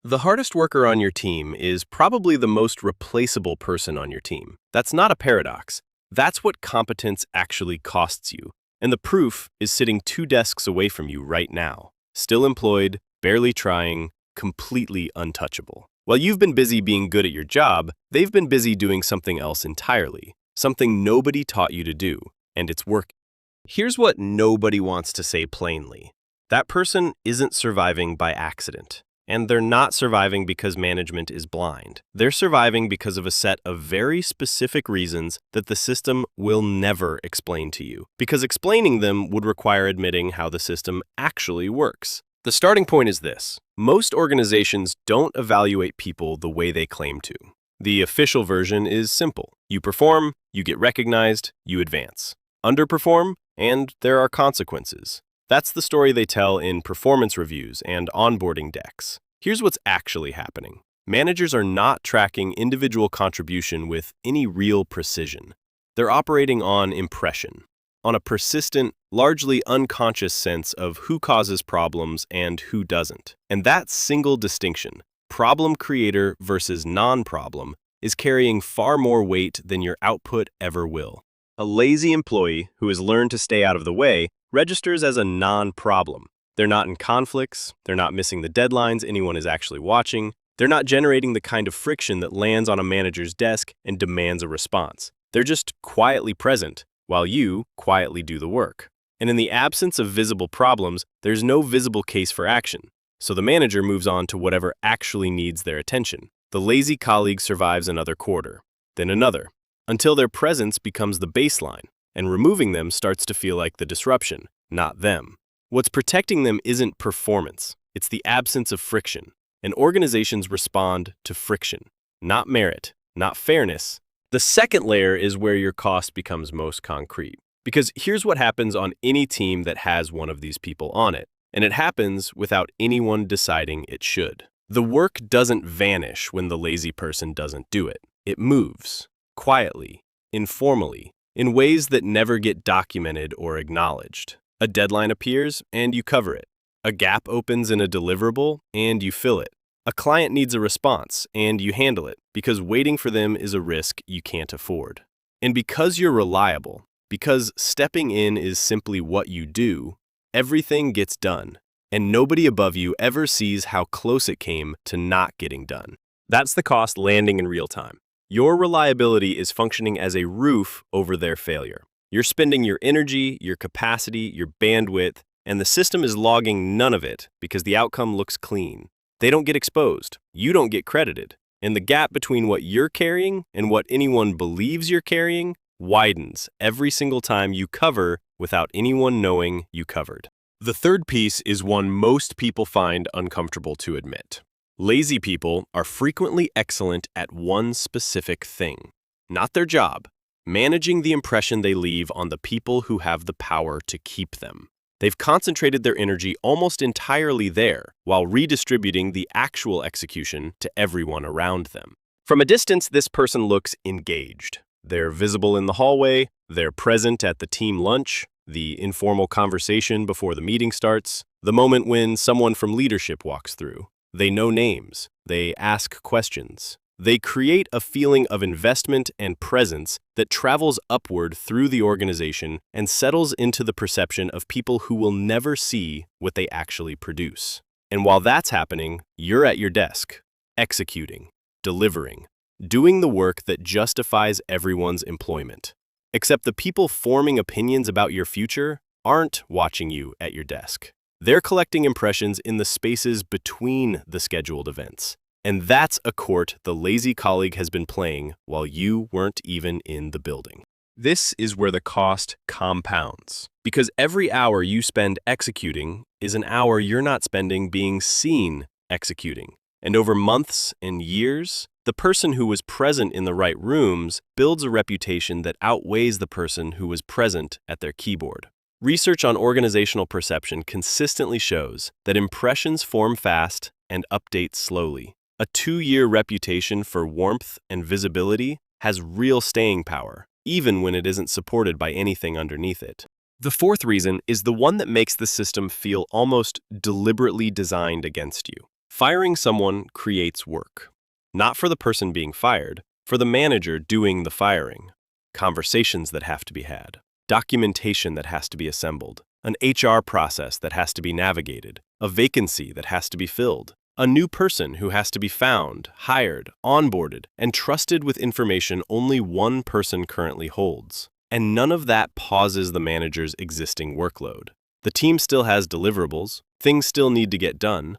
The hardest worker on your team is probably the most replaceable person on your team. That's not a paradox. That's what competence actually costs you. And the proof is sitting 2 desks away from you right now. Still employed, barely trying, completely untouchable. While you've been busy being good at your job, they've been busy doing something else entirely. Something nobody taught you to do, and it's working. Here's what nobody wants to say plainly. That person isn't surviving by accident. And they're not surviving because management is blind. They're surviving because of a set of very specific reasons that the system will never explain to you, because explaining them would require admitting how the system actually works. The starting point is this. Most organizations don't evaluate people the way they claim to. The official version is simple. You perform, you get recognized, you advance. Underperform, and there are consequences. That's the story they tell in performance reviews and onboarding decks. Here's what's actually happening. Managers are not tracking individual contribution with any real precision. They're operating on impression, on a persistent, largely unconscious sense of who causes problems and who doesn't. And that single distinction, problem creator versus non-problem, is carrying far more weight than your output ever will. A lazy employee who has learned to stay out of the way registers as a non-problem. They're not in conflicts, they're not missing the deadlines anyone is actually watching, they're not generating the kind of friction that lands on a manager's desk and demands a response. They're just quietly present, while you quietly do the work. And in the absence of visible problems, there's no visible case for action. So the manager moves on to whatever actually needs their attention. The lazy colleague survives another quarter, then another, until their presence becomes the baseline, and removing them starts to feel like the disruption, not them. What's protecting them isn't performance, it's the absence of friction, and organizations respond to friction, not merit, not fairness. The second layer is where your cost becomes most concrete, because here's what happens on any team that has one of these people on it, and it happens without anyone deciding it should. The work doesn't vanish when the lazy person doesn't do it. It moves. Quietly, informally, in ways that never get documented or acknowledged. A deadline appears, and you cover it. A gap opens in a deliverable, and you fill it. A client needs a response, and you handle it, because waiting for them is a risk you can't afford. And because you're reliable, because stepping in is simply what you do, everything gets done, and nobody above you ever sees how close it came to not getting done. That's the cost landing in real time. Your reliability is functioning as a roof over their failure. You're spending your energy, your capacity, your bandwidth, and the system is logging none of it because the outcome looks clean. They don't get exposed. You don't get credited. And the gap between what you're carrying and what anyone believes you're carrying widens every single time you cover without anyone knowing you covered. The third piece is one most people find uncomfortable to admit. Lazy people are frequently excellent at one specific thing, not their job, managing the impression they leave on the people who have the power to keep them. They've concentrated their energy almost entirely there, while redistributing the actual execution to everyone around them. From a distance, this person looks engaged. They're visible in the hallway, they're present at the team lunch, the informal conversation before the meeting starts, the moment when someone from leadership walks through. They know names. They ask questions. They create a feeling of investment and presence that travels upward through the organization and settles into the perception of people who will never see what they actually produce. And while that's happening, you're at your desk, executing, delivering, doing the work that justifies everyone's employment. Except the people forming opinions about your future aren't watching you at your desk. They're collecting impressions in the spaces between the scheduled events. And that's a court the lazy colleague has been playing while you weren't even in the building. This is where the cost compounds. Because every hour you spend executing is an hour you're not spending being seen executing. And over months and years, the person who was present in the right rooms builds a reputation that outweighs the person who was present at their keyboard. Research on organizational perception consistently shows that impressions form fast and update slowly. A 2-year reputation for warmth and visibility has real staying power, even when it isn't supported by anything underneath it. The fourth reason is the one that makes the system feel almost deliberately designed against you. Firing someone creates work. Not for the person being fired, for the manager doing the firing. Conversations that have to be had. Documentation that has to be assembled. An HR process that has to be navigated. A vacancy that has to be filled. A new person who has to be found, hired, onboarded, and trusted with information only one person currently holds. And none of that pauses the manager's existing workload. The team still has deliverables, things still need to get done,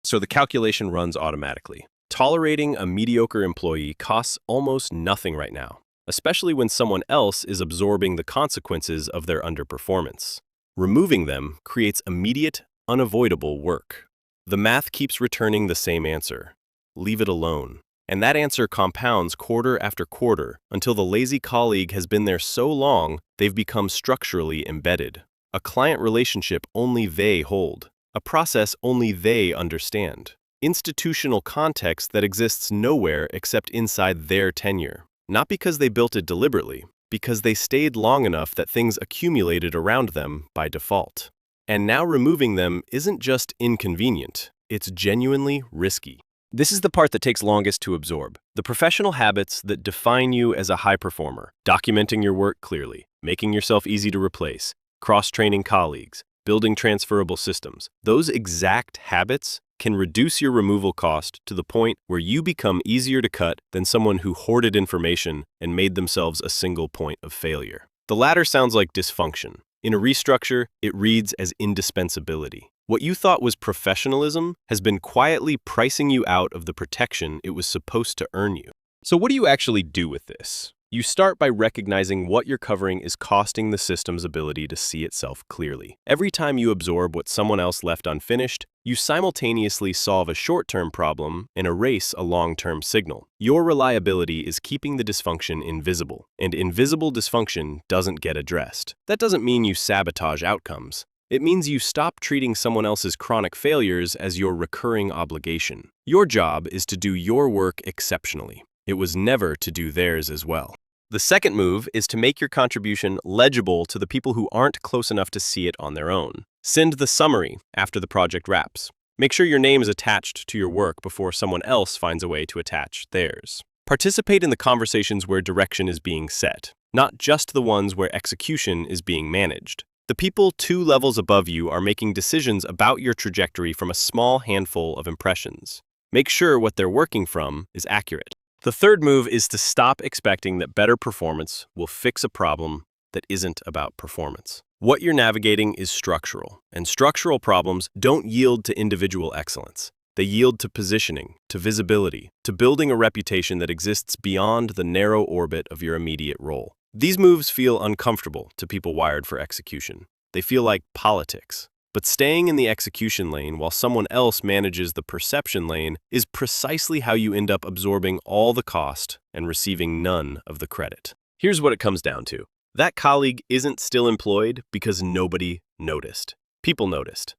so the calculation runs automatically. Tolerating a mediocre employee costs almost nothing right now, especially when someone else is absorbing the consequences of their underperformance. Removing them creates immediate, unavoidable work. The math keeps returning the same answer. Leave it alone. And that answer compounds quarter after quarter until the lazy colleague has been there so long they've become structurally embedded. A client relationship only they hold. A process only they understand. Institutional context that exists nowhere except inside their tenure. Not because they built it deliberately, because they stayed long enough that things accumulated around them by default. And now removing them isn't just inconvenient, it's genuinely risky. This is the part that takes longest to absorb. The professional habits that define you as a high performer. Documenting your work clearly, making yourself easy to replace, cross-training colleagues, building transferable systems. Those exact habits can reduce your removal cost to the point where you become easier to cut than someone who hoarded information and made themselves a single point of failure. The latter sounds like dysfunction. In a restructure, it reads as indispensability. What you thought was professionalism has been quietly pricing you out of the protection it was supposed to earn you. So what do you actually do with this? You start by recognizing what you're covering is costing the system's ability to see itself clearly. Every time you absorb what someone else left unfinished, you simultaneously solve a short-term problem and erase a long-term signal. Your reliability is keeping the dysfunction invisible, and invisible dysfunction doesn't get addressed. That doesn't mean you sabotage outcomes. It means you stop treating someone else's chronic failures as your recurring obligation. Your job is to do your work exceptionally. It was never to do theirs as well. The second move is to make your contribution legible to the people who aren't close enough to see it on their own. Send the summary after the project wraps. Make sure your name is attached to your work before someone else finds a way to attach theirs. Participate in the conversations where direction is being set, not just the ones where execution is being managed. The people 2 levels above you are making decisions about your trajectory from a small handful of impressions. Make sure what they're working from is accurate. The third move is to stop expecting that better performance will fix a problem that isn't about performance. What you're navigating is structural, and structural problems don't yield to individual excellence. They yield to positioning, to visibility, to building a reputation that exists beyond the narrow orbit of your immediate role. These moves feel uncomfortable to people wired for execution. They feel like politics. But staying in the execution lane while someone else manages the perception lane is precisely how you end up absorbing all the cost and receiving none of the credit. Here's what it comes down to. That colleague isn't still employed because nobody noticed. People noticed.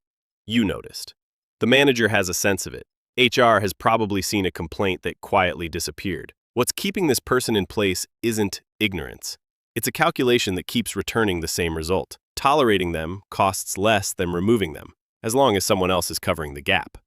You noticed. The manager has a sense of it. HR has probably seen a complaint that quietly disappeared. What's keeping this person in place isn't ignorance. It's a calculation that keeps returning the same result. Tolerating them costs less than removing them, as long as someone else is covering the gap.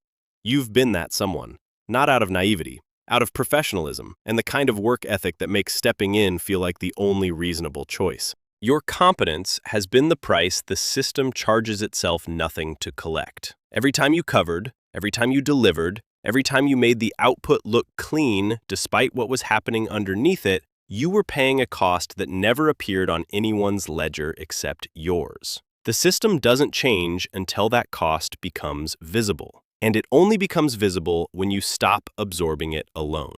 You've been that someone, not out of naivety, out of professionalism and the kind of work ethic that makes stepping in feel like the only reasonable choice. Your competence has been the price the system charges itself nothing to collect. Every time you covered, every time you delivered, every time you made the output look clean despite what was happening underneath it, you were paying a cost that never appeared on anyone's ledger except yours. The system doesn't change until that cost becomes visible. And it only becomes visible when you stop absorbing it alone.